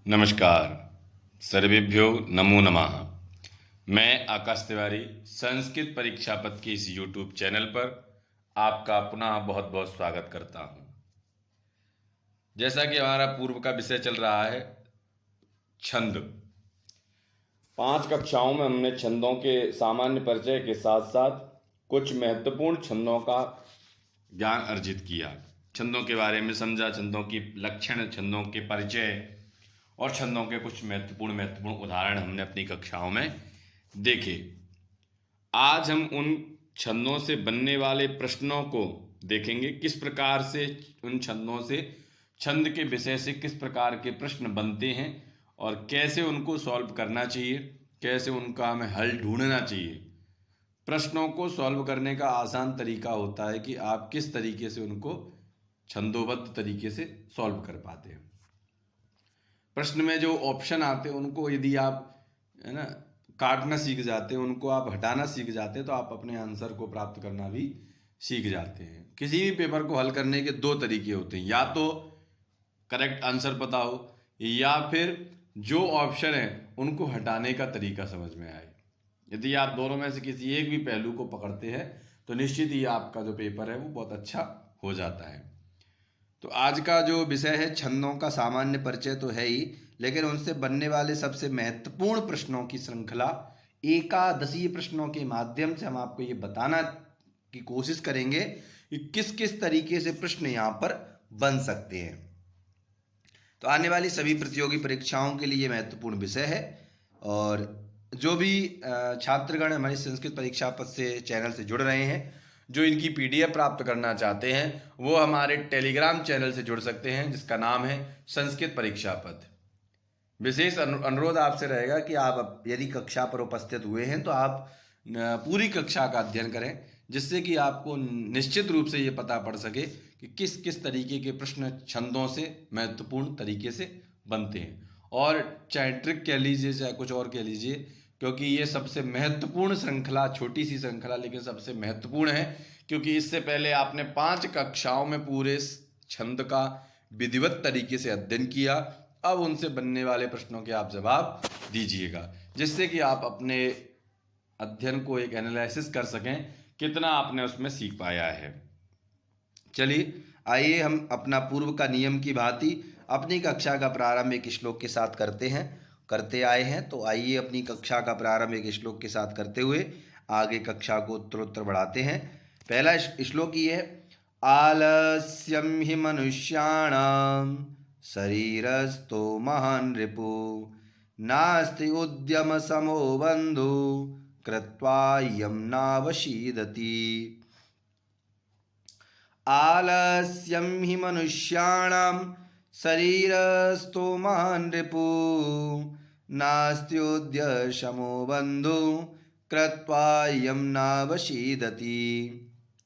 नमस्कार। सर्वेभ्यो नमो नमः। मैं आकाश तिवारी संस्कृत परीक्षा पथ के इस YouTube चैनल पर आपका पुनः बहुत बहुत स्वागत करता हूं। जैसा कि हमारा पूर्व का विषय चल रहा है छंद। 5 कक्षाओं में हमने छंदों के सामान्य परिचय के साथ साथ कुछ महत्वपूर्ण छंदों का ज्ञान अर्जित किया। छंदों के बारे में समझा, छंदों की लक्षण, छंदों के परिचय और छंदों के कुछ महत्वपूर्ण उदाहरण हमने अपनी कक्षाओं में देखे। आज हम उन छंदों से बनने वाले प्रश्नों को देखेंगे, किस प्रकार से उन छंदों से, छंद के विषय से किस प्रकार के प्रश्न बनते हैं और कैसे उनको सॉल्व करना चाहिए, कैसे उनका हमें हल ढूंढना चाहिए। प्रश्नों को सॉल्व करने का आसान तरीका होता है कि आप किस तरीके से उनको छंदोबद्ध तरीके से सॉल्व कर पाते हैं। प्रश्न में जो ऑप्शन आते हैं उनको यदि आप काटना सीख जाते हैं, उनको आप हटाना सीख जाते हैं, तो आप अपने आंसर को प्राप्त करना भी सीख जाते हैं। किसी भी पेपर को हल करने के 2 तरीके होते हैं, या तो करेक्ट आंसर पता हो या फिर जो ऑप्शन है उनको हटाने का तरीका समझ में आए। यदि आप दोनों में से किसी एक भी पहलू को पकड़ते हैं तो निश्चित ही आपका जो पेपर है वो बहुत अच्छा हो जाता है। तो आज का जो विषय है छंदों का सामान्य परिचय तो है ही, लेकिन उनसे बनने वाले सबसे महत्वपूर्ण प्रश्नों की श्रृंखला, एकादशीय प्रश्नों के माध्यम से हम आपको ये बताना की कोशिश करेंगे कि किस किस तरीके से प्रश्न यहाँ पर बन सकते हैं। तो आने वाली सभी प्रतियोगी परीक्षाओं के लिए महत्वपूर्ण विषय है और जो भी छात्रगण हमारी संस्कृत परीक्षा पथ से चैनल से जुड़ रहे हैं, जो इनकी PDF प्राप्त करना चाहते हैं, वो हमारे टेलीग्राम चैनल से जुड़ सकते हैं जिसका नाम है संस्कृत परीक्षा पथ। विशेष अनुरोध आपसे रहेगा कि आप यदि कक्षा पर उपस्थित हुए हैं तो आप पूरी कक्षा का अध्ययन करें, जिससे कि आपको निश्चित रूप से ये पता पड़ सके कि किस किस तरीके के प्रश्न छंदों से महत्वपूर्ण तरीके से बनते हैं। और चाहे ट्रिक कह लीजिए चाहे कुछ और कह लीजिए, क्योंकि ये सबसे महत्वपूर्ण श्रृंखला, छोटी सी श्रृंखला लेकिन सबसे महत्वपूर्ण है, क्योंकि इससे पहले आपने 5 कक्षाओं में पूरे छंद का विधिवत तरीके से अध्ययन किया। अब उनसे बनने वाले प्रश्नों के आप जवाब दीजिएगा, जिससे कि आप अपने अध्ययन को एक एनालिसिस कर सकें, कितना आपने उसमें सीख पाया है। चलिए आइए हम अपना पूर्व का नियम की भांति अपनी कक्षा का प्रारंभ एक श्लोक के साथ करते आए हैं। तो आइए अपनी कक्षा का प्रारंभ एक श्लोक के साथ करते हुए आगे कक्षा को उत्तरोत्तर बढ़ाते हैं। पहला श्लोक ये है, आलस्यम हि मनुष्याणां शरीरस्थो महान् रिपु नास्ति उद्यम समो बन्धु कृत्वा यं नावशीदति। आलस्यं हि मनुष्याणां शरीरस्थो महान् रिपु नास्त्युद्यमशमो बन्धु कृत्वा यं नावशीदति।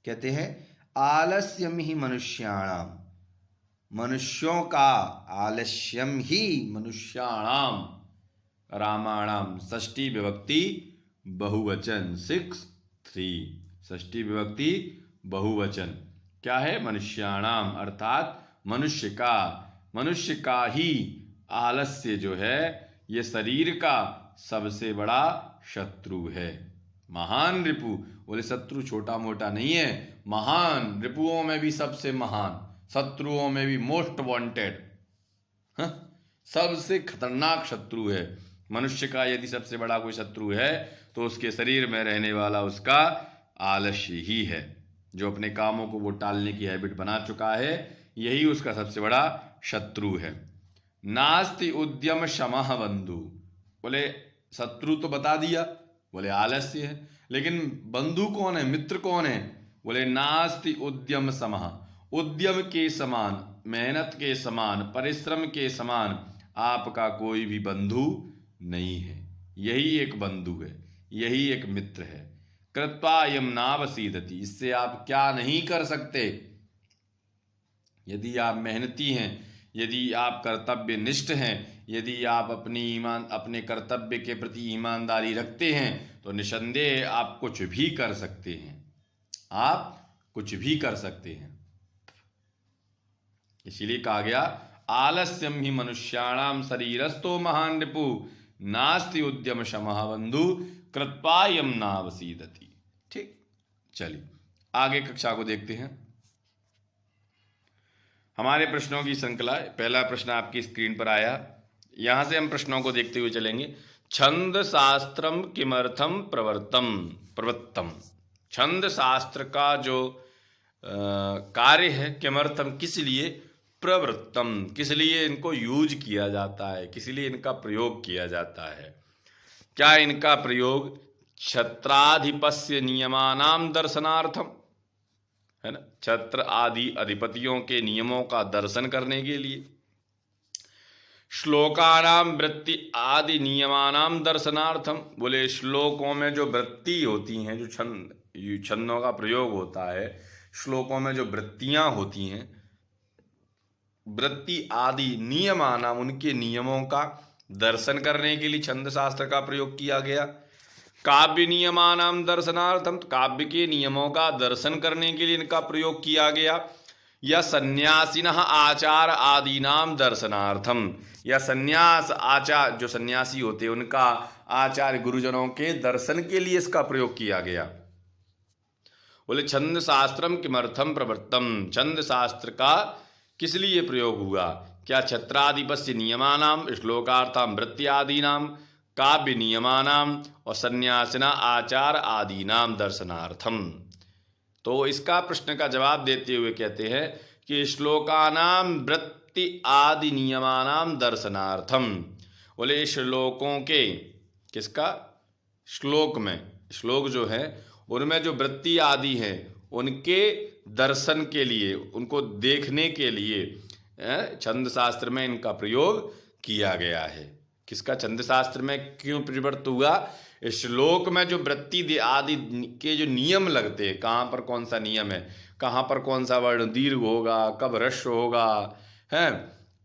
कहते हैं आलस्यम ही मनुष्याणाम, मनुष्यों का, आलस्यम ही मनुष्याणाम, रामाणाम षष्ठी विभक्ति बहुवचन 6-3, षष्ठी विभक्ति बहुवचन क्या है? मनुष्याणाम, अर्थात मनुष्य का ही आलस्य जो है ये शरीर का सबसे बड़ा शत्रु है। महान रिपु, बोले शत्रु छोटा मोटा नहीं है, महान, रिपुओं में भी सबसे महान, शत्रुओं में भी मोस्ट वांटेड, सबसे खतरनाक शत्रु है। मनुष्य का यदि सबसे बड़ा कोई शत्रु है तो उसके शरीर में रहने वाला उसका आलस्य ही है। जो अपने कामों को वो टालने की हैबिट बना चुका है, यही उसका सबसे बड़ा शत्रु है। नास्ति उद्यम शमः बंधु, बोले शत्रु तो बता दिया, बोले आलस्य है, लेकिन बंधु कौन है, मित्र कौन है? बोले नास्ति उद्यम समः, उद्यम के समान, मेहनत के समान, परिश्रम के समान आपका कोई भी बंधु नहीं है। यही एक बंधु है, यही एक मित्र है। कृत्वा यं नावसीदति, इससे आप क्या नहीं कर सकते? यदि आप मेहनती हैं, यदि आप कर्तव्य निष्ठ हैं, यदि आप अपने कर्तव्य के प्रति ईमानदारी रखते हैं तो निसंदेह आप कुछ भी कर सकते हैं, आप कुछ भी कर सकते हैं। इसीलिए कहा गया आलस्यम ही मनुष्याणाम शरीरस्थो महान रिपु नास्ति उद्यम शमः बंधु कृत्पायम नावसीदति। ठीक, चलिए आगे कक्षा को देखते हैं। हमारे प्रश्नों की श्रृंखला, पहला प्रश्न आपकी स्क्रीन पर आया, यहां से हम प्रश्नों को देखते हुए चलेंगे। छंद शास्त्रम किमर्थम प्रवृत्तम। छंद शास्त्र का जो कार्य है, किमर्थम किस लिए, प्रवृत्तम किस लिए इनको यूज किया जाता है, किस लिए इनका प्रयोग किया जाता है। क्या इनका प्रयोग छत्राधिपस्य नियमानाम दर्शनार्थम, है ना, छत्र आदि अधिपतियों के नियमों का दर्शन करने के लिए, श्लोकानाम वृत्ति आदि नियमानाम दर्शनार्थम, बोले श्लोकों में जो वृत्ति होती हैं, जो छंदों का प्रयोग होता है, श्लोकों में जो वृत्तियां होती हैं, वृत्ति आदि नियमानाम उनके नियमों का दर्शन करने के लिए छंद शास्त्र का प्रयोग किया गया। काव्य नियमानाम दर्शनार्थम, काव्य के नियमों का दर्शन करने के लिए इनका प्रयोग किया गया। या सन्यासिनः आचार आदि नाम दर्शनार्थम, या सन्यास आचार जो सन्यासी होते हैं उनका आचार्य गुरुजनों के दर्शन के लिए इसका प्रयोग किया गया। बोले छंद शास्त्रम किमर्थम प्रवृत्तम, छंद शास्त्र का किस लिए प्रयोग हुआ। क्या छत्राधिपस्य नियमानाम श्लोकार्थम वृत्ति आदि नाम, काव्य नियमानाम और सन्यासिना आचार आदि नाम दर्शनार्थम। तो इसका प्रश्न का जवाब देते हुए कहते हैं कि श्लोकानाम वृत्ति आदि नियमानाम दर्शनार्थम, बोले श्लोकों के, किसका, श्लोक में, श्लोक जो है उनमें जो वृत्ति आदि है उनके दर्शन के लिए, उनको देखने के लिए छंद शास्त्र में इनका प्रयोग किया गया है। किसका, छंद शास्त्र में क्यों प्रवृत्त हुआ, श्लोक में जो वृत्ति आदि के जो नियम लगते हैं, कहाँ पर कौन सा नियम है, कहाँ पर कौन सा वर्ण दीर्घ होगा, कब ह्रस्व होगा, है,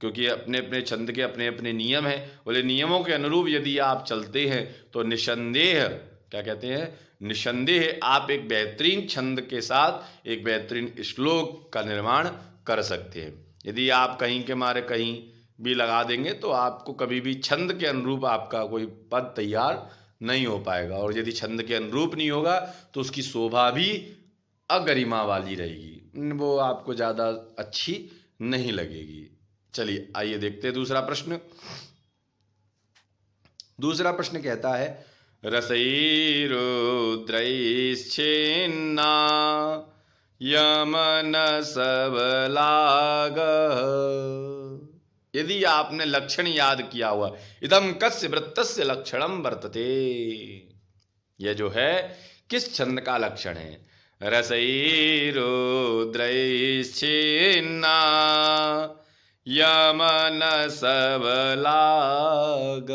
क्योंकि अपने अपने छंद के अपने अपने नियम हैं। बोले नियमों के अनुरूप यदि आप चलते हैं तो निसंदेह, क्या कहते हैं, निसंदेह आप एक बेहतरीन छंद के साथ एक बेहतरीन श्लोक का निर्माण कर सकते हैं। यदि आप कहीं के मारे कहीं भी लगा देंगे तो आपको कभी भी छंद के अनुरूप आपका कोई पद तैयार नहीं हो पाएगा, और यदि छंद के अनुरूप नहीं होगा तो उसकी शोभा भी अगरिमा वाली रहेगी, वो आपको ज़्यादा अच्छी नहीं लगेगी। चलिए आइए देखते हैं दूसरा प्रश्न। दूसरा प्रश्न कहता है रसैरुद्रैश्छिन्ना यमन सबलाग। यदि आपने लक्षण याद किया हुआ, इदम कस्य वृत्तस्य लक्षणम वर्तते, यह जो है किस छंद का लक्षण है। रसैरुद्रैश्छिन्ना यमन सबलाग,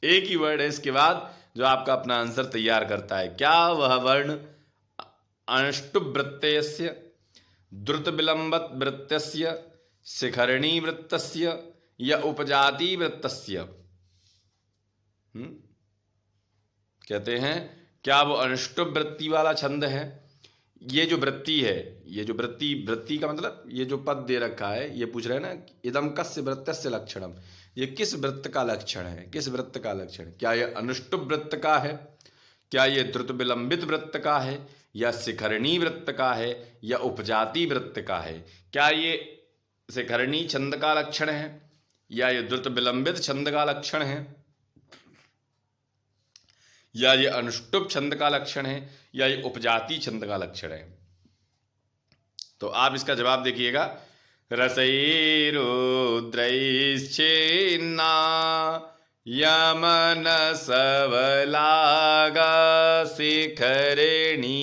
एक ही वर्ड है इसके बाद जो आपका अपना आंसर तैयार करता है। क्या वह वर्ण अनष्टुभ वृत्तस्य, द्रुत विलंबत वृत्तस्य, शिखरणी वृत्तस्य या उपजाति वृत्तस्य। कहते हैं क्या वो अनुष्टुभ वृत्ति वाला छंद है। ये जो वृत्ति है, ये जो वृत्ति का मतलब ये जो पद दे रखा है, ये पूछ रहे हैं ना, इदम कस्य वृत्तस्य लक्षणम, ये किस वृत्त का लक्षण है, किस वृत्त का लक्षण। क्या ये अनुष्टुभ वृत्त का है, क्या ये द्रुत विलंबित वृत्त का है, या शिखरणी वृत्त का है, या उपजाति वृत्त का है। क्या ये शिखरणी छंद का लक्षण है, या ये द्रुत विलंबित छंद का लक्षण है, या ये अनुष्टुभ छंद का लक्षण है, या ये उपजाति छंद का लक्षण है। तो आप इसका जवाब देखिएगा। रसैरुद्रैश्छिन्ना यमन सबलागा शिखरिणी।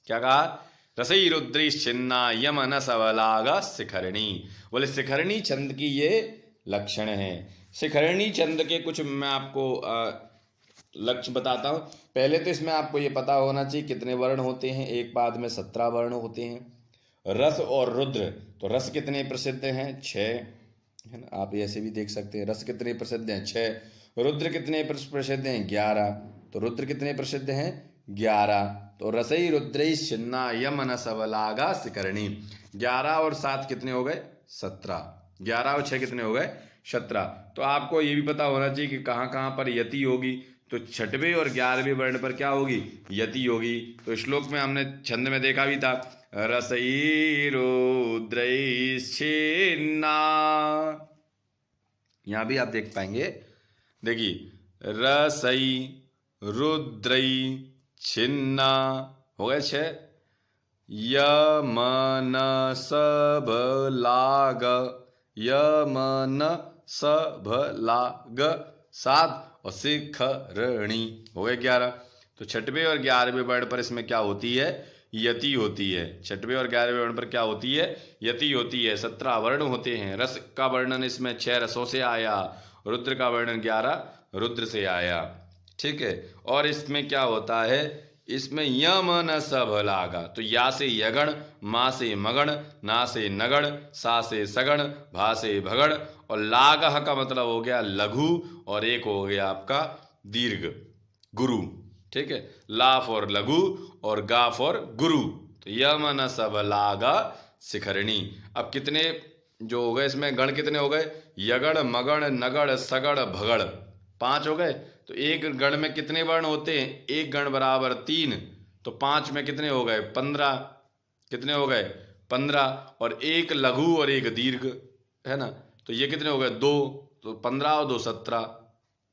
क्या कहा, रसैरुद्रैश्छिन्ना यमन सबलागा शिखरिणी। बोले शिखरिणी छंद की ये लक्षण है। शिखरिणी छंद के कुछ मैं आपको लक्ष्य बताता हूँ। पहले तो इसमें आपको ये पता होना चाहिए कितने वर्ण होते हैं। एक पाद में 17 वर्ण होते हैं। रस और रुद्र, तो रस कितने प्रसिद्ध हैं, 6 है ना। आप ऐसे भी देख सकते हैं, रस कितने प्रसिद्ध हैं, 6। रुद्र कितने प्रसिद्ध हैं, 11। तो रुद्र कितने प्रसिद्ध हैं, 11। तो रसैरुद्रैश्छिन्ना यमन सबलागा शिखरिणी, 11 और 7 कितने हो गए, 17। 11 और 6 कितने हो गए? 17। तो आपको ये भी पता होना चाहिए कि कहाँ कहाँ पर यति होगी। तो छठवें और 11वें वर्ण पर क्या होगी? यति होगी। तो श्लोक में हमने छंद में देखा भी था, रसई रुद्रैश्छिन्ना। यहां भी आप देख पाएंगे, देखिए रसई रुद्रई छिन्ना हो गए 6। यमन सबलाग, यमन सबलाग 7 और शिखरणी हो गए 11। तो छठवें और 11वें वर्ण पर इसमें क्या होती है? यति होती है। छठवें और 11वें वर्ण पर क्या होती है? यति होती है। 17 वर्ण होते हैं। रस का वर्णन इसमें 6 रसों से आया, रुद्र का वर्णन 11 रुद्र से आया। ठीक है। और इसमें क्या होता है? इसमें यमन सबलागा, तो या से यगण, मा से मगण, ना से नगण, सा से सगण, भा से भगण, और लागह का मतलब हो गया लघु, और एक हो गया आपका दीर्घ, गुरु। ठीक है। ला फॉर लघु और गा फॉर गुरु। तो यमन सबलागा शिखरणी। अब कितने जो हो गए इसमें गण कितने हो गए? यगण, मगण, नगण, सगण, भगण 5 हो गए। तो एक गण में कितने वर्ण होते हैं? एक गण बराबर 3। तो 5 में कितने हो गए? 15। कितने हो गए? 15। और एक लघु और एक दीर्घ, है ना। तो ये कितने हो गए? 2। तो 15 और 2 17।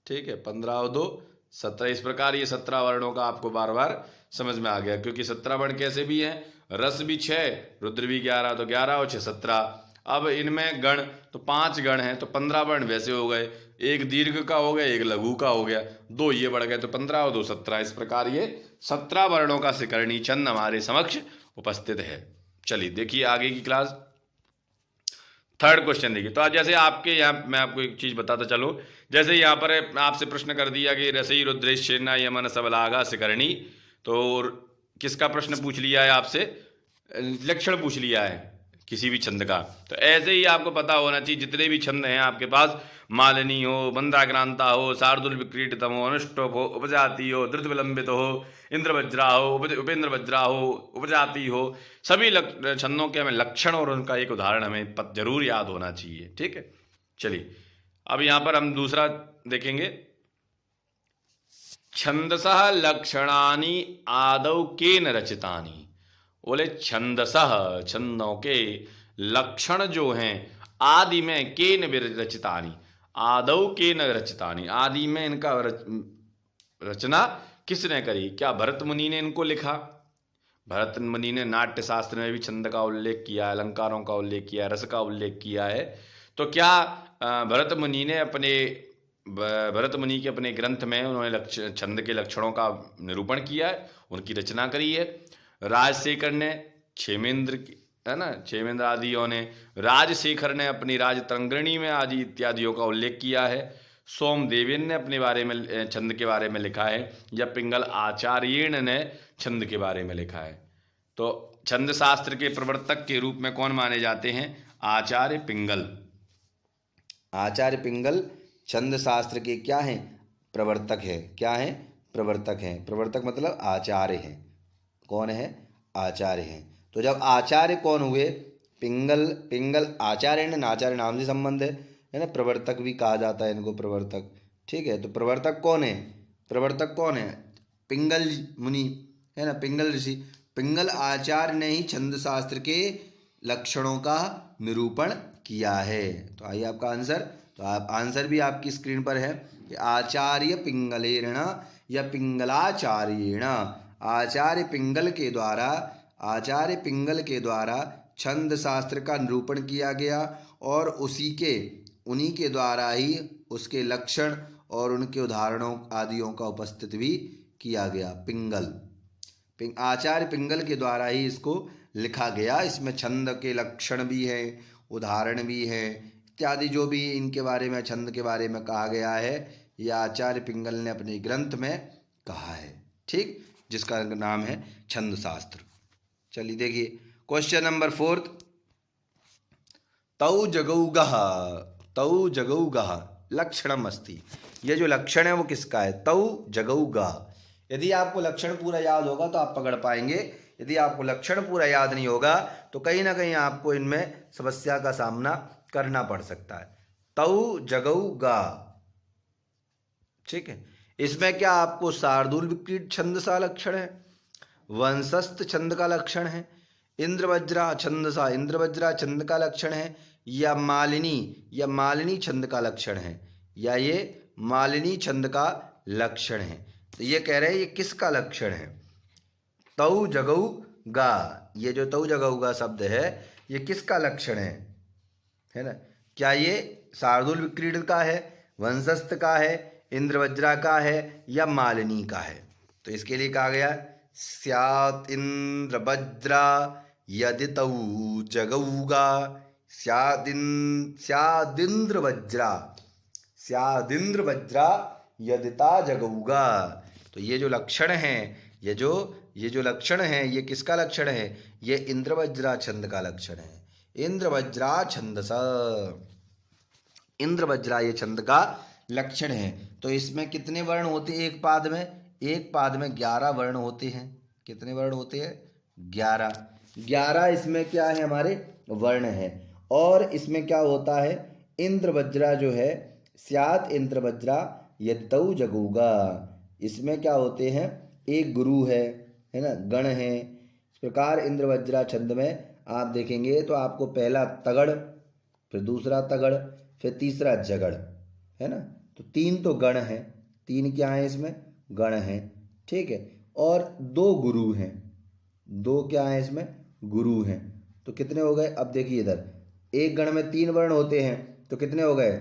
ठीक है। 15 और 2 17। इस प्रकार ये 17 वर्णों का आपको बार बार समझ में आ गया, क्योंकि 17 वर्ण कैसे भी हैं, रस भी 6, रुद्र भी 11, तो 11 और 6 17। अब इनमें गण तो 5 गण हैं, तो 15 वर्ण वैसे हो गए, एक दीर्घ का हो गया, एक लघु का हो गया, 2 ये बढ़ गए, तो 15 और 2 17। इस प्रकार ये 17 वर्णों का शिखरणी छंद हमारे समक्ष उपस्थित है। चलिए देखिए आगे की क्लास। थर्ड क्वेश्चन देखिए। तो आज जैसे आपके यहाँ मैं आपको एक चीज बताता चलूं, जैसे यहाँ पर आपसे प्रश्न कर दिया कि रसई रुद्रेश्छिन्ना यमन सबलागा शिखरणी, तो किसका प्रश्न पूछ लिया है आपसे? लक्षण पूछ लिया है किसी भी छंद का। तो ऐसे ही आपको पता होना चाहिए जितने भी छंद हैं आपके पास, मालिनी हो, बंधाक्रांता हो, शार्दुल विक्रीडितम हो, अनुष्टुप हो, उपजाति हो, धृत विलंबित हो, इंद्र वज्रा हो, उपेंद्र वज्रा हो, उपजाति हो, सभी छंदों के हमें लक्षण और उनका एक उदाहरण हमें जरूर याद होना चाहिए। ठीक है। चलिए अब यहां पर हम दूसरा देखेंगे, छंदसः लक्षणानि आदौ केन रचितानि। बोले छंदसः, छंदों के लक्षण जो हैं आदि में केन विरचितानि, आदौ केन रचितानि, आदि में इनका रचना किसने करी? क्या भरत मुनि ने इनको लिखा? भरत मुनि ने नाट्य शास्त्र में भी छंद का उल्लेख किया है, अलंकारों का उल्लेख किया है, रस का उल्लेख किया है। तो क्या भरत मुनि ने भरत मुनि के अपने ग्रंथ में उन्होंने छंद के लक्षणों का निरूपण किया है, उनकी रचना करी है? राजशेखर ने, क्षेमेंद्र है ना, क्षेमेंद्र आदियों ने, राजशेखर ने अपनी राजतरंगिणी में आदि इत्यादियों का उल्लेख किया है। सोमदेवन ने अपने बारे में छंद के बारे में लिखा है, या पिंगल आचार्यण ने छंद के बारे में लिखा है। तो छंद शास्त्र के प्रवर्तक के रूप में कौन माने जाते हैं? आचार्य पिंगल। आचार्य पिंगल छंद शास्त्र के क्या हैं? प्रवर्तक है। क्या है? प्रवर्तक हैं। प्रवर्तक मतलब आचार्य हैं। कौन है? आचार्य हैं। तो जब आचार्य कौन हुए? पिंगल आचार्य ने, आचार्य नाम से संबंध है ना, प्रवर्तक भी कहा जाता है इनको, प्रवर्तक। ठीक है। तो प्रवर्तक कौन है? प्रवर्तक कौन है? पिंगल मुनि, है ना, पिंगल ऋषि। पिंगल आचार्य ने ही छंद शास्त्र के लक्षणों का निरूपण किया है। तो आइए आपका आंसर, तो आप आंसर भी आपकी स्क्रीन पर है कि आचार्य पिंगलेण या पिंगलाचार्येण, आचार्य पिंगल के द्वारा छंद शास्त्र का निरूपण किया गया, और उन्हीं के द्वारा ही उसके लक्षण और उनके उदाहरणों आदियों का उपस्थित भी किया गया। आचार्य पिंगल के द्वारा ही इसको लिखा गया। इसमें छंद के लक्षण भी हैं, उदाहरण भी हैं, इत्यादि जो भी इनके बारे में, छंद के बारे में कहा गया है, यह आचार्य पिंगल ने अपने ग्रंथ में कहा है। ठीक, जिसका नाम है छंद शास्त्र। चलिए देखिए क्वेश्चन नंबर 4, तौ जगौगः लक्षणम अस्ति। ये जो लक्षण है वो किसका है? तौ जगौगः। यदि आपको लक्षण पूरा याद होगा तो आप पकड़ पाएंगे यदि आपको लक्षण पूरा याद नहीं होगा तो कहीं ना कहीं आपको इनमें समस्या का सामना करना पड़ सकता है। तौ जगौ गा, ठीक है। इसमें क्या आपको शार्दूल विक्रीड छंद सा लक्षण है, वंशस्थ छंद का लक्षण है, इंद्रवज्रा छंद सा इंद्रवज्रा छंद का लक्षण है, या मालिनी छंद का लक्षण है, या ये मालिनी छंद का लक्षण है। तो ये कह रहे हैं ये किसका लक्षण है? तौ जगौ गा, ये जो तौ जगौ गा शब्द है ये किसका लक्षण है ना? क्या ये शार्दूल विक्रीड का है, वंशस्थ का है, इंद्रवज्रा का है, या मालिनी का है? तो इसके लिए कहा गया स्यात् इंद्रवज्रा यदि तौ जगौगा, स्यादिंद्रवज्रा यदिता जगौगा। तो ये जो लक्षण है, ये जो लक्षण है ये किसका लक्षण है? ये इंद्रवज्रा छंद का लक्षण है। इंद्रवज्रा छंदसा, इंद्रवज्रा ये छंद का लक्षण है। तो इसमें कितने वर्ण होते हैं एक पाद में? एक पाद में 11 वर्ण होते हैं। कितने वर्ण होते हैं? 11 इसमें क्या है? हमारे वर्ण है। और इसमें क्या होता है? इंद्रवज्रा जो है, स्यात् इंद्रवज्रा यदि तौ जगौगा, इसमें क्या होते हैं? एक गुरु है ना, गण है। इस प्रकार इंद्रवज्रा छंद में आप देखेंगे तो आपको पहला तगड़, फिर दूसरा तगड़, फिर तीसरा जगड़, है ना। तो 3 तो गण हैं, 3 क्या हैं इसमें? गण हैं, ठीक है। और 2 गुरु हैं, 2 क्या हैं इसमें? गुरु हैं। तो कितने हो गए? अब देखिए इधर एक गण में 3 वर्ण होते हैं तो कितने हो गए?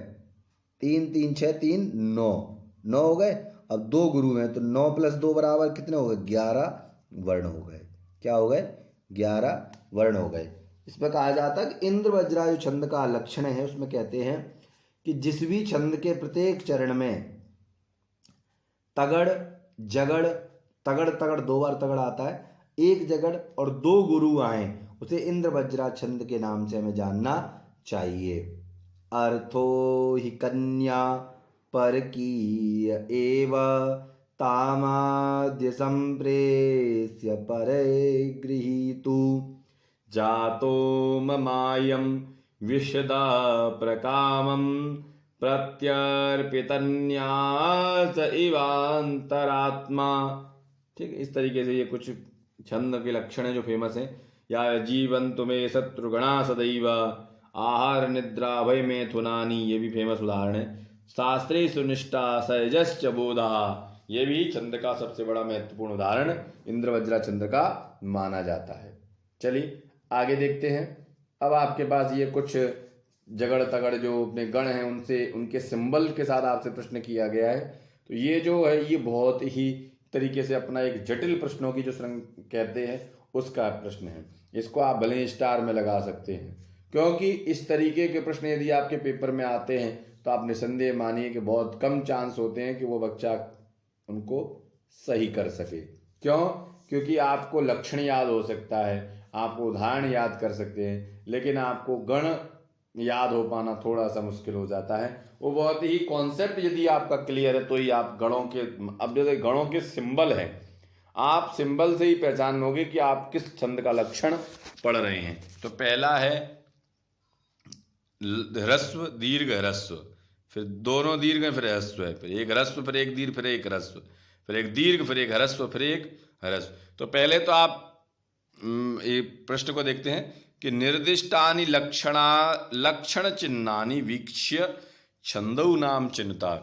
3 3 6 3 9 हो गए। अब 2 गुरु हैं तो 9 + 2 बराबर कितने हो गए? 11 वर्ण हो गए। क्या हो गए? 11 वर्ण हो गए। इसमें कहा जाता है कि इंद्रवज्रा जो छंद का लक्षण है उसमें कहते हैं कि जिस भी छंद के प्रत्येक चरण में तगड़ जगड़, तगड़ 2 बार तगड़ आता है, एक जगड़ और 2 गुरु आए, उसे इंद्रवज्रा छंद के नाम से हमें जानना चाहिए। अर्थो हि कन्या परकीय एव तामाद्य संप्रेष्य परगृहीतु, जातो ममायं विशदा प्रकामं प्रत्यर्पितन्यास इवांतरात्मा। ठीक है, इस तरीके से ये कुछ छंद के लक्षण है जो फेमस हैं। या जीवन तुम्हें शत्रुगणा सदैव, आहार निद्रा भय में थुनानी, ये भी फेमस उदाहरण है। शास्त्रे सुनिष्ठा सहजश्च बोधा, ये भी छंद का सबसे बड़ा महत्वपूर्ण उदाहरण इंद्रवज्रा छंद का माना जाता है। चलिए आगे देखते हैं। अब आपके पास ये कुछ जगड़ तगड़ जो अपने गण हैं उनसे, उनके सिंबल के साथ आपसे प्रश्न किया गया है। तो ये जो है ये बहुत ही तरीके से अपना एक जटिल प्रश्नों की जो श्रृंग कहते हैं उसका प्रश्न है। इसको आप भले स्टार में लगा सकते हैं, क्योंकि इस तरीके के प्रश्न यदि आपके पेपर में आते हैं तो आप निसंदेह मानिए कि बहुत कम चांस होते हैं कि वो बच्चा उनको सही कर सके। क्यों? क्योंकि आपको लक्षण याद हो सकता है, आपको उदाहरण याद कर सकते हैं, लेकिन आपको गण याद हो पाना थोड़ा सा मुश्किल हो जाता है। वो बहुत ही कॉन्सेप्ट यदि आपका क्लियर है तो ही आप गणों के, अब जैसे गणों के सिंबल है, आप सिंबल से ही पहचानोगे कि आप किस छंद का लक्षण पढ़ रहे हैं। तो पहला है ह्रस्व दीर्घ ह्रस्व, फिर दोनों दीर्घ फिर ह्रस्व है, फिर एक ह्रस्व फिर एक दीर्घ फिर एक ह्रस्व, फिर एक दीर्घ फिर एक ह्रस्व फिर एक ह्रस्व। तो पहले तो आप एक प्रश्न को देखते हैं कि निर्दिष्टानि लक्षण चिन्हानि वीक्ष्य छंदौ नाम चिन्हता।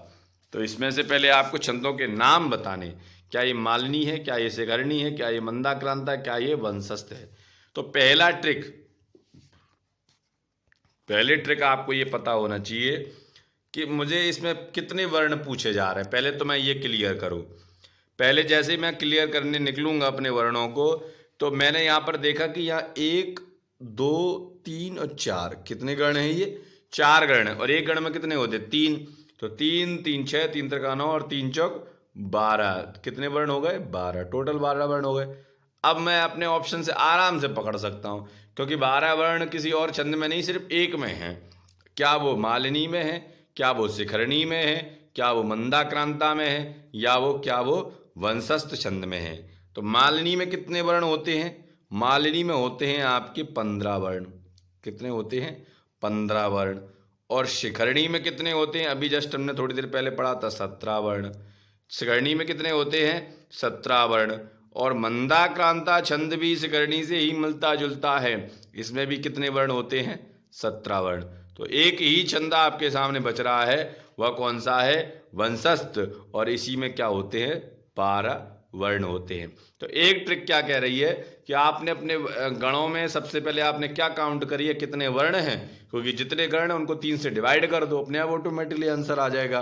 तो इसमें से पहले आपको छंदों के नाम बताने, क्या ये मालिनी है, क्या ये शिखरणी है, क्या ये मंदाक्रांता है, क्या ये वंशस्थ है। तो पहले ट्रिक आपको ये पता होना चाहिए कि मुझे इसमें कितने वर्ण पूछे जा रहे हैं। पहले तो मैं ये क्लियर करूं। पहले जैसे ही मैं क्लियर करने निकलूंगा अपने वर्णों को, तो मैंने यहाँ पर देखा कि यहाँ 1 2 3 और 4 कितने गण हैं? ये 4 गण हैं। और एक गण में कितने होते? 3। तो 3 3 6 3 3 9 और 3 चौक 12। कितने वर्ण हो गए? 12। टोटल 12 वर्ण हो गए। अब मैं अपने ऑप्शन से आराम से पकड़ सकता हूँ, क्योंकि 12 वर्ण किसी और छंद में नहीं, सिर्फ एक में है। क्या वो मालिनी में है, क्या वो शिखरणी में है, क्या वो मंदाक्रांता में है, या वो क्या वो वंशस्थ छंद में है। तो मालिनी में कितने वर्ण होते हैं? मालिनी में होते हैं आपके 15 वर्ण। कितने होते हैं? 15 वर्ण। और शिखरणी में कितने होते हैं? अभी जस्ट हमने थोड़ी देर पहले पढ़ा था 17 वर्ण। शिखरणी में कितने होते हैं? 17 वर्ण। और मंदाक्रांता छंद भी शिखरणी से ही मिलता जुलता है, इसमें भी कितने वर्ण होते हैं? 17 वर्ण। तो एक ही छंद आपके सामने बच रहा है, वह कौन सा है? वंशस्थ। और इसी में क्या होते हैं? 12 वर्ण होते हैं। तो एक ट्रिक क्या कह रही है कि आपने अपने गणों में सबसे पहले आपने क्या काउंट करी है, कितने वर्ण हैं, क्योंकि जितने गण हैं उनको 3 से डिवाइड कर दो, अपने आप ऑटोमेटिकली आंसर आ जाएगा।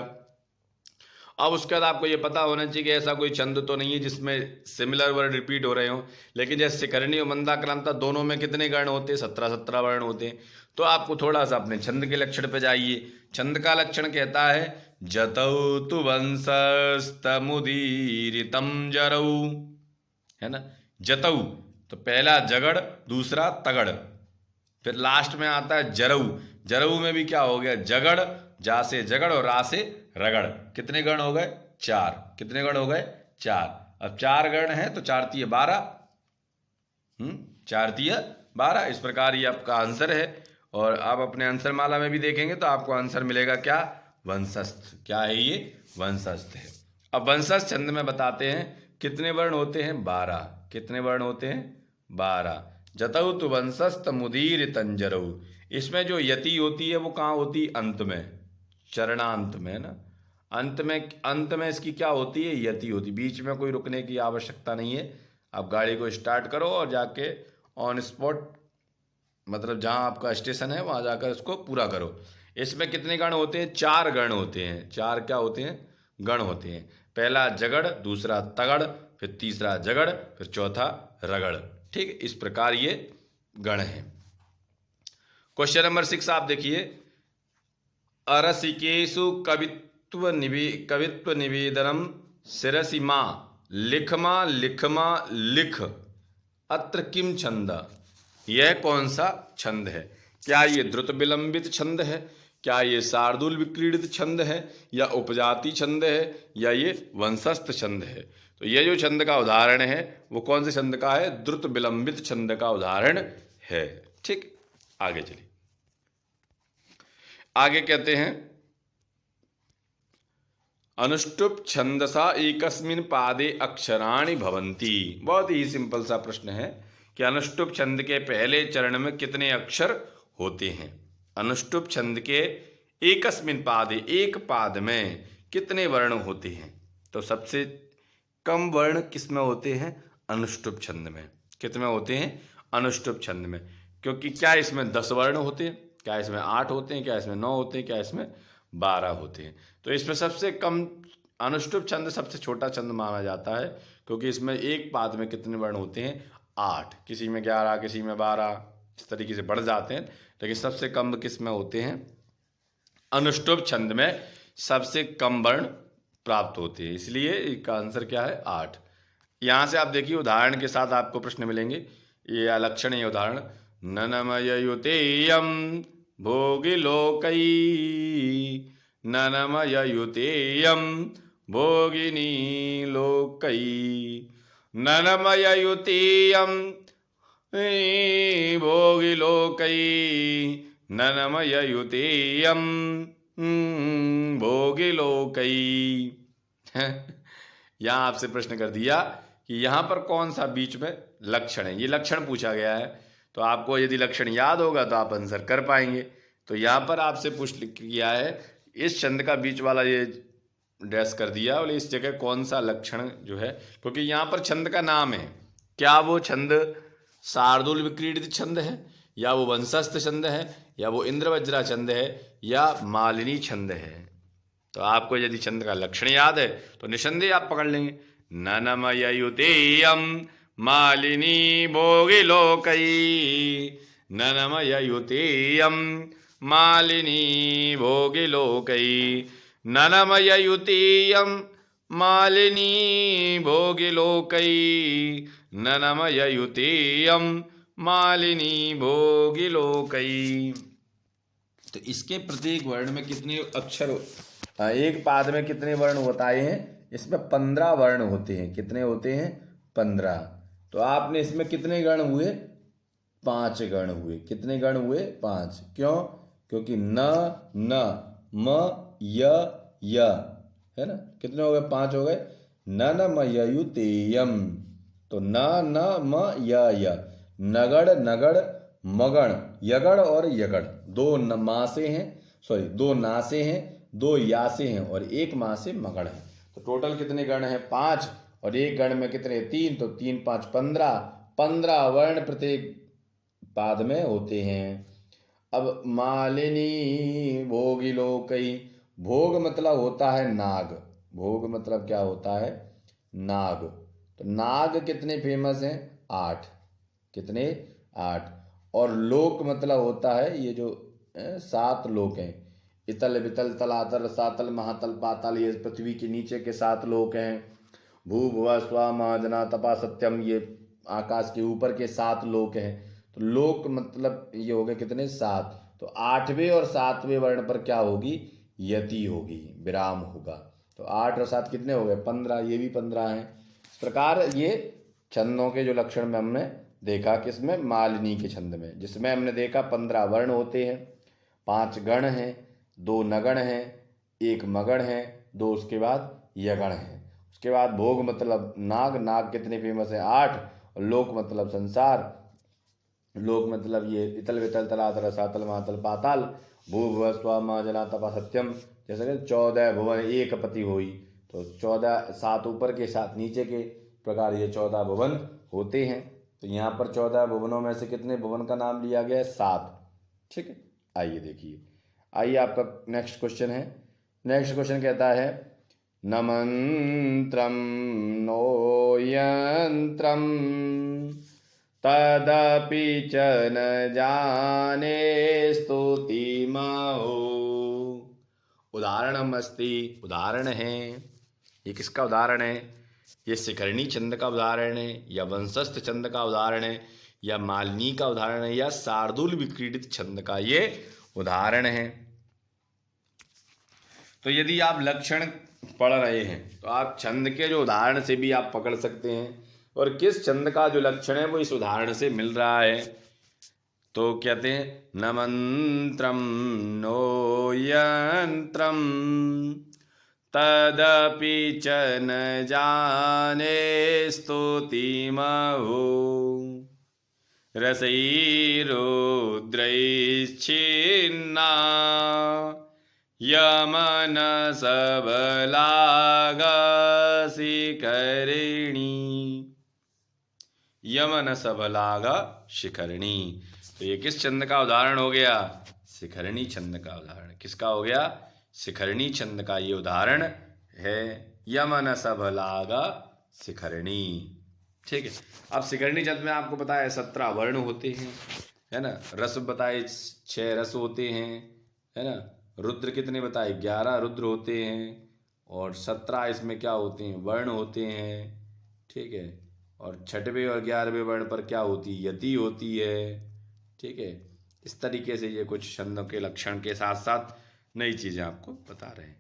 अब उसके बाद आपको ये पता होना चाहिए कि ऐसा कोई छंद तो नहीं है जिसमें सिमिलर वर्ड रिपीट हो रहे हो। लेकिन जैसे शिखरणी और मंदाक्रांता दोनों में कितने गण होते हैं? 17 वर्ण होते हैं। तो आपको थोड़ा सा अपने छंद के लक्षण पे जाइए। छंद का लक्षण कहता है जतौ तु वंशस्तमुदीरितं जरौ, है ना। जतौ तो पहला जगड़, दूसरा तगड़, फिर लास्ट में आता है जरऊ। जरऊ में भी क्या हो गया? जगड़, जा से जगड़ और रा से रगड़। कितने गण हो गए? 4। कितने गण हो गए? 4। अब 4 गण हैं तो 4 तिये 12, 4 तिये 12। इस प्रकार ये आपका आंसर है। और आप अपने आंसर माला में भी देखेंगे तो आपको आंसर मिलेगा क्या? वंशस्थ। क्या है ये? वंशस्थ है। अब वंशस्थ छंद में बताते हैं कितने वर्ण होते हैं? 12। कितने वर्ण होते हैं? 12। जतौ तु वंशस्थ मुदीर तंजरऊ। इसमें जो यति होती है वो कहाँ होती? अंत में, चरणांत में, है ना। अंत में इसकी क्या होती है? यति होती। बीच में कोई रुकने की आवश्यकता नहीं है। आप गाड़ी को स्टार्ट करो और जाके ऑन स्पॉट, मतलब जहाँ आपका स्टेशन है वहाँ जाकर इसको पूरा करो। इसमें कितने गण होते हैं? 4 गण होते हैं। 4 क्या होते हैं? गण होते हैं। पहला जगड़, दूसरा तगड़, फिर तीसरा जगड़, फिर चौथा रगड़। ठीक, इस प्रकार ये गण है। क्वेश्चन नंबर 6 आप देखिए। अरसिकेशु कवित्व निवेदनम शिरसि मां लिखमा लिखमा लिख अत्र किम छंद। यह कौन सा छंद है? क्या ये द्रुत विलंबित छंद है? क्या ये शार्दूल विक्रीडित छंद है? या उपजाति छंद है? या ये वंशस्थ छंद है? तो ये जो छंद का उदाहरण है वो कौन से छंद का है? द्रुत विलंबित छंद का उदाहरण है। ठीक, आगे चलिए। आगे कहते हैं अनुष्टुप छंदसा एकस्मिन पादे अक्षराणि भवन्ति। बहुत ही सिंपल सा प्रश्न है कि अनुष्टुप छंद के पहले चरण में कितने अक्षर होते हैं? अनुष्टुप छंद के एकस्मिन पादे, एक पाद में कितने वर्ण होते हैं? तो सबसे कम वर्ण किसमें होते हैं? अनुष्टुप छंद में। कितने होते हैं? अनुष्टुप छंद में। क्योंकि क्या इसमें 10 वर्ण होते हैं? क्या इसमें 8 होते हैं? क्या इसमें 9 होते हैं? क्या इसमें 12 होते हैं? तो इसमें सबसे कम अनुष्टुप छंद सबसे छोटा छंद माना जाता है, क्योंकि इसमें एक पाद में कितने वर्ण होते हैं? 8। किसी में 11, किसी में 12, इस तरीके से बढ़ जाते हैं। लेकिन सबसे कम किस में होते हैं? अनुष्टुप छंद में सबसे कम वर्ण प्राप्त होते हैं, इसलिए इसका आंसर क्या है? 8। यहाँ से आप देखिए उदाहरण के साथ आपको प्रश्न मिलेंगे। ये लक्षण है उदाहरण। ननमयुतेयं भोगिलोकै ननमयुतेयं भोगिनी लोकै ननमयुतेयं भोगिलोकै ननमयुतेयं भोगिलोकै। यहाँ आपसे प्रश्न कर दिया कि यहाँ पर कौन सा बीच में लक्षण है। ये लक्षण पूछा गया है, तो आपको यदि लक्षण याद होगा तो आप आंसर कर पाएंगे। तो यहाँ पर आपसे पूछ किया है इस छंद का बीच वाला ये डैश कर दिया और इस जगह कौन सा लक्षण जो है, क्योंकि यहाँ पर छंद का नाम है। क्या वो छंद शार्दूल विक्रीडित छंद है, या वो वंशस्थ छंद है, या वो इंद्रवज्रा छंद है, या मालिनी छंद है? तो आपको यदि छंद का लक्षण याद है तो निसंदेह आप पकड़ लेंगे। ननमयुतेयं मालिनी भोगिलोकै ननमयुतेयं मालिनी भोगिलोकै ननमयुतेयं मालिनी भोगिलोकै ननमयुतेयं मालिनी भोगिलोकै। तो इसके प्रत्येक वर्ण में कितने अक्षर, एक पाद में कितने वर्ण बताए हैं? इसमें 15 वर्ण होते हैं। कितने होते हैं? 15। तो आपने इसमें कितने गण हुए? 5 गण हुए। कितने गण हुए? 5। क्यों? क्योंकि न म य है ना। कितने हो गए? 5 हो गए। न म य यु तेयम। तो न म य नगड़ नगड़ मगण यगड़ और यगड़, दो मासे हैं, सॉरी 2 नासे हैं, 2 यासे हैं और 1 माँ से मगड़ है। तो टोटल कितने गण हैं? 5। और एक गण में कितने? 3। तो 3 5 15। 15 वर्ण प्रत्येक पाद में होते हैं। अब मालिनी भोगिलोकई। भोग मतलब होता है नाग। भोग मतलब क्या होता है? नाग। तो नाग कितने फेमस हैं? 8। कितने? 8। और लोक मतलब होता है ये जो 7 लोक हैं। इतल वितल तलातल सातल महातल पाताल, ये पृथ्वी के नीचे के 7 लोक हैं। भू भुवा स्वा महाजना तपा सत्यम, ये आकाश के ऊपर के 7 लोक हैं। तो लोक मतलब ये हो गए कितने? 7। तो 8वें और 7वें वर्ण पर क्या होगी? यति होगी, विराम होगा। तो 8 और 7 कितने हो गए? 15। ये भी 15 हैं। इस प्रकार ये छंदों के जो लक्षण में हमने देखा, किसमें? मालिनी के छंद में, जिसमें हमने देखा 15 वर्ण होते हैं, 5 गण हैं, 2 नगण हैं, 1 मगण है, 2 उसके बाद यगण है। उसके बाद भोग मतलब नाग। नाग कितने फेमस है? 8। और लोक मतलब संसार। लोक मतलब ये इतल वितल तलातल सातल महातल पाताल। भू भुव स्वा महाजना तपा सत्यम, जैसे कि 14 भुवन एक पति होई। तो 14, 7 ऊपर के 7 नीचे के प्रकार ये 14 भुवन होते हैं। तो यहाँ पर 14 भुवनों में से कितने भुवन का नाम लिया गया है? 7। ठीक है, आइए देखिए। आइए आपका नेक्स्ट क्वेश्चन है। नेक्स्ट क्वेश्चन कहता है न मंत्रम नो यंत्रम तदपि च न जाने स्तुतिमहो। उदाहरणम अस्ति, उदाहरण है। ये किसका उदाहरण है? ये शिखरणी छंद का उदाहरण है, या वंशस्थ छंद का उदाहरण है, या मालिनी का उदाहरण है, या शार्दूल विक्रीडित छंद का ये उदाहरण है। तो यदि आप लक्षण पढ़ रहे हैं तो आप छंद के जो उदाहरण से भी आप पकड़ सकते हैं, और किस छंद का जो लक्षण है वो इस उदाहरण से मिल रहा है। तो कहते हैं न मंत्रम नो यंत्रम तदपि च न जाने स्तुतिमहो। रसैरुद्रैश्चिन्ना यमन सबलागशिखरिणी। यमन सबलागा शिखरिणी। तो ये किस छंद का उदाहरण हो गया? शिखरिणी छंद का उदाहरण। किसका हो गया? शिखरिणी छंद का ये उदाहरण है, यमन सबलागा शिखरिणी। ठीक है। अब शिखरिणी छंद में आपको पता है 17 वर्ण होते हैं, है ना। रस बताए 6 रस होते हैं, है ना। रुद्र कितने बताए? 11 रुद्र होते हैं। और 17 इसमें क्या होते हैं? वर्ण होते हैं। ठीक है। और 6वें और 11वें वर्ण पर क्या होती है? यति होती है। ठीक है। इस तरीके से ये कुछ छंदों के लक्षण के साथ साथ नई चीजें आपको बता रहे हैं।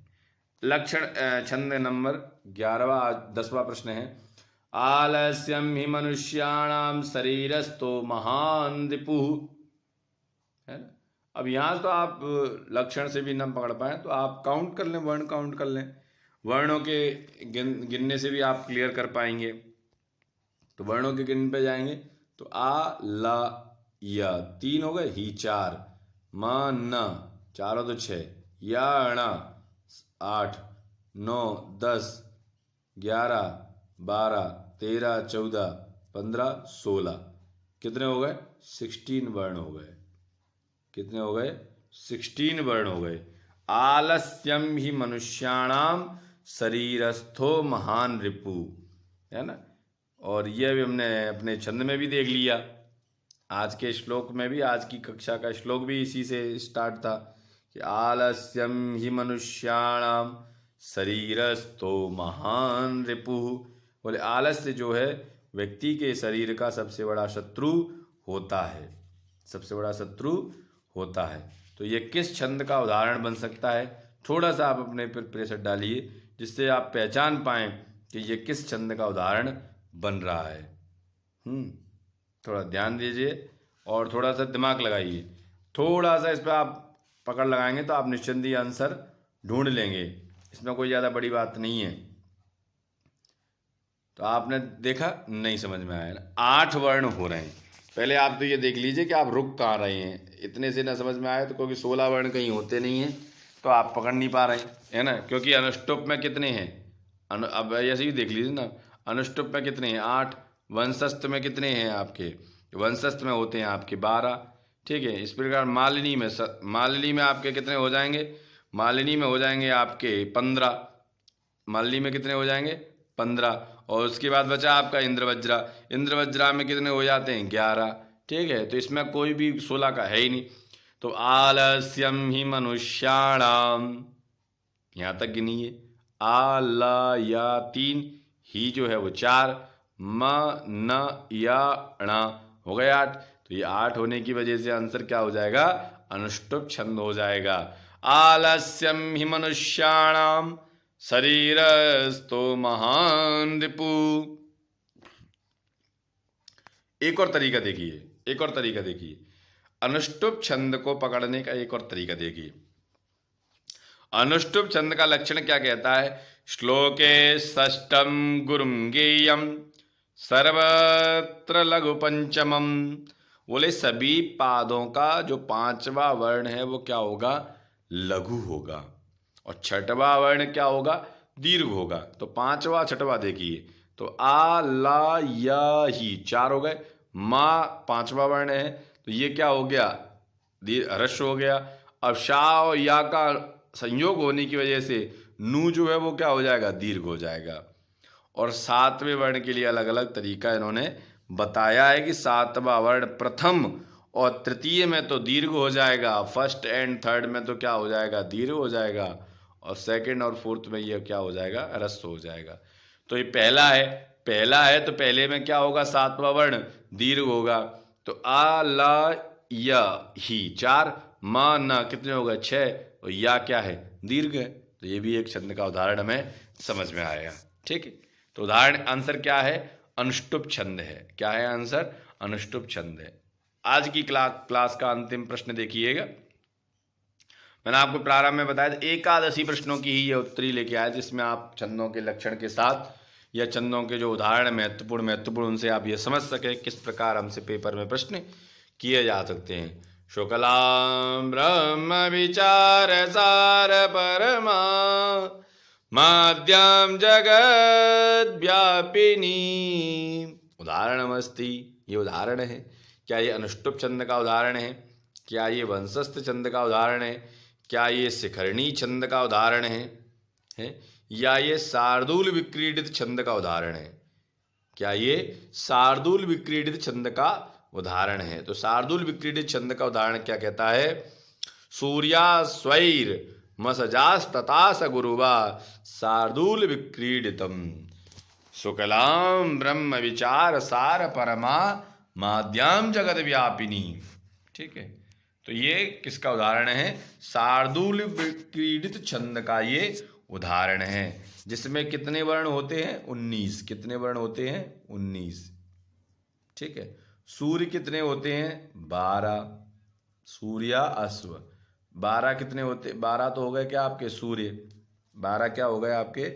लक्षण छंद नंबर 11वां 10वां प्रश्न है आलस्यम ही मनुष्याणाम शरीरस्थो महान रिपुः, है ना। अब यहाँ तो आप लक्षण से भी न पकड़ पाए तो आप काउंट कर लें, वर्ण काउंट कर लें। वर्णों के गिनने से भी आप क्लियर कर पाएंगे। तो वर्णों के गिनने पे जाएंगे तो आ ला या 3 हो गए, ही 4, म न 4 हो तो 6, या ण 8 9 10 11 12 13 14 15 16। कितने हो गए? 16 वर्ण हो गए। कितने हो गए? 16 वर्ण हो गए। आलस्यम ही मनुष्याणाम शरीरस्थो महान रिपु, है ना। और यह भी हमने अपने छंद में भी देख लिया। आज के श्लोक में भी, आज की कक्षा का श्लोक भी इसी से स्टार्ट था कि आलस्यम ही मनुष्याणाम शरीरस्थो महान रिपुः। बोले आलस्य जो है व्यक्ति के शरीर का सबसे बड़ा शत्रु होता है, सबसे बड़ा शत्रु होता है। तो ये किस छंद का उदाहरण बन सकता है? थोड़ा सा आप अपने पर प्रेशर डालिए जिससे आप पहचान पाएं कि ये किस छंद का उदाहरण बन रहा है। थोड़ा ध्यान दीजिए और थोड़ा सा दिमाग लगाइए। थोड़ा सा इस पर आप पकड़ लगाएंगे तो आप निश्चिंत ही आंसर ढूंढ लेंगे। इसमें कोई ज़्यादा बड़ी बात नहीं है। तो आपने देखा, नहीं समझ में आया ना। 8 वर्ण हो रहे हैं। पहले आप तो ये देख लीजिए कि आप रुक कहाँ रहे हैं। इतने से ना समझ में आए तो, क्योंकि 16 वर्ण कहीं होते नहीं हैं तो आप पकड़ नहीं पा रहे हैं, है ना। क्योंकि अनुष्टुप में कितने हैं, अब ऐसे ही देख लीजिए ना, अनुष्टुप में कितने हैं 8, वंशस्थ में कितने हैं आपके, वंशस्थ में होते हैं आपके 12, ठीक है। इस प्रकार मालिनी में मालिनी में आपके कितने हो जाएंगे, मालिनी में हो जाएंगे आपके 15, मालिनी में कितने हो जाएंगे 15। और उसके बाद बचा आपका इंद्रवज्रा, इंद्रवज्रा में कितने हो जाते हैं 11, ठीक है। तो इसमें कोई भी 16 का है ही नहीं। तो आलस्यम ही मनुष्याणाम, यहाँ तक गिनिए, आला या 3, ही जो है वो 4, म न या ण हो गए 8। तो ये 8 होने की वजह से आंसर क्या हो जाएगा, अनुष्टुप छंद हो जाएगा। आलस्यम ही मनुष्याणाम शरीरस्तो महान रिपु। एक और तरीका देखिए, एक और तरीका देखिए, अनुष्टुप छंद को पकड़ने का एक और तरीका देखिए। अनुष्टुप छंद का लक्षण क्या कहता है, श्लोके षष्ठम गुरुम गेयम सर्वत्र लघु पंचमम। बोले सभी पादों का जो 5वां वर्ण है वो क्या होगा, लघु होगा, और 6वां वर्ण क्या होगा, दीर्घ होगा। तो 5वां 6वां देखिए, तो आ ला या ही 4 हो गए, माँ 5वां वर्ण है तो ये क्या हो गया, ह्रस्व हो गया। अब शा और या का संयोग होने की वजह से नू जो है वो क्या हो जाएगा, दीर्घ हो जाएगा। और 7वें वर्ण के लिए अलग अलग तरीका इन्होंने बताया है कि 7वां वर्ण प्रथम और तृतीय में तो दीर्घ हो जाएगा, फर्स्ट एंड थर्ड में तो क्या हो जाएगा, दीर्घ हो जाएगा, और सेकंड और फोर्थ में ये क्या हो जाएगा, ह्रस्व हो जाएगा। तो ये पहला है, पहला है तो पहले में क्या होगा, 7वां वर्ण दीर्घ होगा। तो आ ला या ही 4, मा ना कितने हो गए 6, और या क्या है, दीर्घ है। तो ये भी एक छंद का उदाहरण हमें समझ में आएगा, ठीक है। तो उदाहरण आंसर क्या है, अनुष्टुप छंद है। क्या है आंसर, अनुष्टुप छंद है। आज की क्लास का अंतिम प्रश्न देखिएगा। मैंने आपको प्रारंभ में बताया था 81 प्रश्नों की ही ये उत्तरी लेके आया, जिसमें आप छंदों के लक्षण के साथ या छंदों के जो उदाहरण महत्वपूर्ण उनसे आप ये समझ सकें किस प्रकार हमसे पेपर में प्रश्न किए जा सकते हैं। शुक्लां ब्रह्म विचार सार परमा माद्याम जगत व्यापिनी उदाहरणमस्ति। ये उदाहरण है। क्या ये अनुष्टुप छंद का उदाहरण है, क्या ये वंशस्थ छंद का उदाहरण है, क्या ये शिखरणी छंद का उदाहरण है, या ये शार्दूल विक्रीडित छंद का उदाहरण है, क्या ये शार्दूल विक्रीडित छंद का उदाहरण है। तो शार्दूल विक्रीडित छंद का उदाहरण क्या कहता है, सूर्या स्वैर मसजास ततास गुरुवा शार्दूल विक्रीडितम शुक्लां ब्रह्म विचार सार परमा माद्याम जगत व्यापिनी। ठीक है, तो ये किसका उदाहरण है, शार्दूल विक्रीडित छंद का ये उदाहरण है, जिसमें कितने वर्ण होते हैं 19। कितने वर्ण होते हैं 19। ठीक है, सूर्य कितने होते हैं 12, सूर्या अश्व 12 कितने होते, 12 तो हो गए क्या आपके सूर्य, 12 क्या हो गए आपके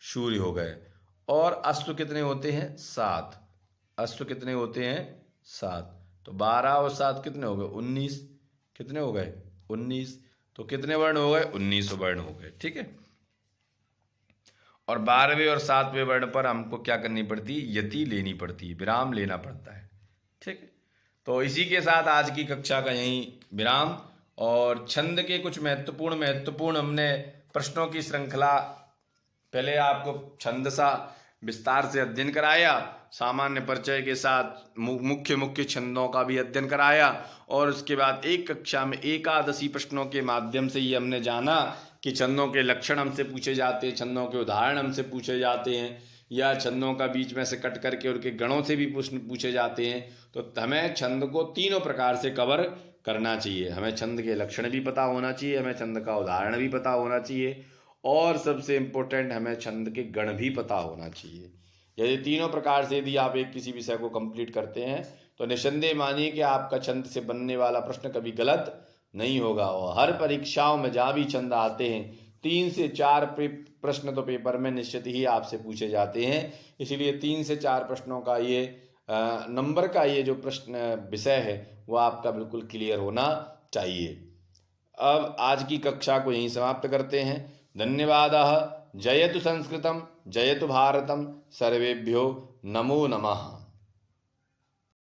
सूर्य हो गए। और अश्व कितने होते हैं 7, अश्व कितने होते हैं 7। तो 12 और 7 कितने हो गए 19, कितने हो गए 19। तो कितने वर्ण हो गए 19 वर्ण हो गए। ठीक है, और 12वें और 7वें वर्ण पर हमको क्या करनी पड़ती है, यति लेनी पड़ती है, विराम लेना पड़ता है। ठीक है, तो इसी के साथ आज की कक्षा का यहीं विराम। और छंद के कुछ महत्वपूर्ण हमने प्रश्नों की श्रृंखला पहले आपको छंद सा विस्तार से अध्ययन कराया, सामान्य परिचय के साथ मुख्य छंदों का भी अध्ययन कराया, और उसके बाद एक कक्षा में 81 प्रश्नों के माध्यम से ये हमने जाना कि छंदों के लक्षण हमसे पूछे जाते हैं, छंदों के उदाहरण हमसे पूछे जाते हैं, या छंदों का बीच में से कट करके उनके गणों से भी प्रश्न पूछे जाते हैं। तो हमें छंद को तीनों प्रकार से कवर करना चाहिए। हमें छंद के लक्षण भी पता होना चाहिए, हमें छंद का उदाहरण भी पता होना चाहिए, और सबसे इम्पोर्टेंट हमें छंद के गण भी पता होना चाहिए। यदि तीनों प्रकार से यदि आप एक किसी विषय को कंप्लीट करते हैं तो निस्संदेह मानिए कि आपका छंद से बनने वाला प्रश्न कभी गलत नहीं होगा। और हर परीक्षाओं में जहाँ भी छंद आते हैं 3 से 4 प्रश्न तो पेपर में निश्चित ही आपसे पूछे जाते हैं। इसलिए 3 से 4 प्रश्नों का ये नंबर का ये जो प्रश्न विषय है वो आपका बिल्कुल क्लियर होना चाहिए। अब आज की कक्षा को यहीं समाप्त करते हैं। धन्यवादः। जयतु संस्कृतम जयतु भारतम। सर्वेभ्यो नमो नमः।